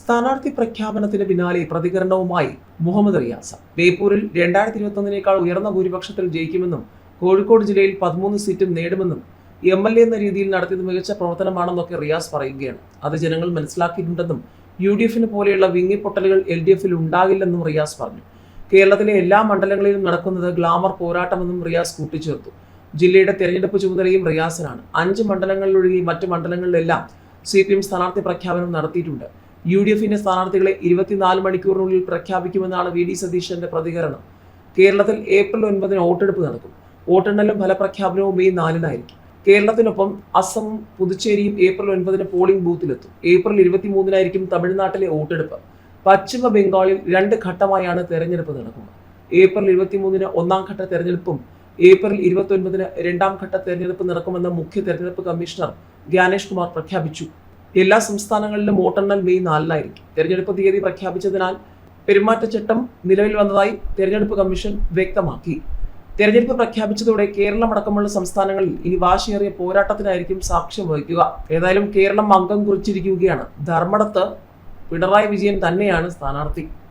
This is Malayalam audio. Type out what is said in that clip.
സ്ഥാനാർത്ഥി പ്രഖ്യാപനത്തിന് പിന്നാലെ പ്രതികരണവുമായി മുഹമ്മദ് റിയാസ്. ബേപ്പൂരിൽ 2021 ഉയർന്ന ഭൂരിപക്ഷത്തിൽ ജയിക്കുമെന്നും കോഴിക്കോട് ജില്ലയിൽ 13 സീറ്റും നേടുമെന്നും MLA എന്ന രീതിയിൽ നടത്തിയത് മികച്ച പ്രവർത്തനമാണെന്നൊക്കെ റിയാസ് പറയുകയാണ്. അത് ജനങ്ങൾ മനസ്സിലാക്കിയിട്ടുണ്ടെന്നും UDF പോലെയുള്ള വിങ്ങിപ്പൊട്ടലുകൾ LDF ഉണ്ടാകില്ലെന്നും റിയാസ് പറഞ്ഞു. കേരളത്തിലെ എല്ലാ മണ്ഡലങ്ങളിലും നടക്കുന്നത് ഗ്ലാമർ പോരാട്ടമെന്നും റിയാസ് കൂട്ടിച്ചേർത്തു. ജില്ലയുടെ തെരഞ്ഞെടുപ്പ് ചുമതലയും റിയാസിനാണ്. 5 മണ്ഡലങ്ങളിലൊഴികെ മറ്റ് മണ്ഡലങ്ങളിലെല്ലാം CPM സ്ഥാനാർത്ഥി പ്രഖ്യാപനം നടത്തിയിട്ടുണ്ട്. UDF സ്ഥാനാർത്ഥികളെ 24 മണിക്കൂറിനുള്ളിൽ പ്രഖ്യാപിക്കുമെന്നാണ് VD സതീശന്റെ പ്രതികരണം. കേരളത്തിൽ ഏപ്രിൽ 9 വോട്ടെടുപ്പ് നടക്കും. വോട്ടെണ്ണലും ഫലപ്രഖ്യാപനവും മെയ് 4 കേരളത്തിനൊപ്പം അസമും പുതുച്ചേരിയും ഏപ്രിൽ 9 പോളിംഗ് ബൂത്തിലെത്തും. ഏപ്രിൽ 23 തമിഴ്നാട്ടിലെ വോട്ടെടുപ്പ്. പശ്ചിമ ബംഗാളിൽ 2 ഘട്ടമായാണ് തെരഞ്ഞെടുപ്പ് നടക്കുന്നത്. ഏപ്രിൽ 23 ഒന്നാം ഘട്ട തെരഞ്ഞെടുപ്പും ഏപ്രിൽ 29 രണ്ടാം ഘട്ട തെരഞ്ഞെടുപ്പ് നടക്കുമെന്ന് മുഖ്യ തെരഞ്ഞെടുപ്പ് കമ്മീഷണർ ജ്ഞാനേഷ് കുമാർ പ്രഖ്യാപിച്ചു. എല്ലാ സംസ്ഥാനങ്ങളിലും വോട്ടെണ്ണൽ മെയ് 4 തെരഞ്ഞെടുപ്പ് തീയതി പ്രഖ്യാപിച്ചതിനാൽ പെരുമാറ്റച്ചട്ടം നിലവിൽ വന്നതായി തെരഞ്ഞെടുപ്പ് കമ്മീഷൻ വ്യക്തമാക്കി. തെരഞ്ഞെടുപ്പ് പ്രഖ്യാപിച്ചതോടെ കേരളം അടക്കമുള്ള സംസ്ഥാനങ്ങളിൽ ഇനി വാശിയേറിയ പോരാട്ടത്തിനായിരിക്കും സാക്ഷ്യം വഹിക്കുക. ഏതായാലും കേരളം അംഗം കുറിച്ചിരിക്കുകയാണ്. ധർമ്മടത്ത് പിണറായി വിജയൻ തന്നെയാണ് സ്ഥാനാർത്ഥി.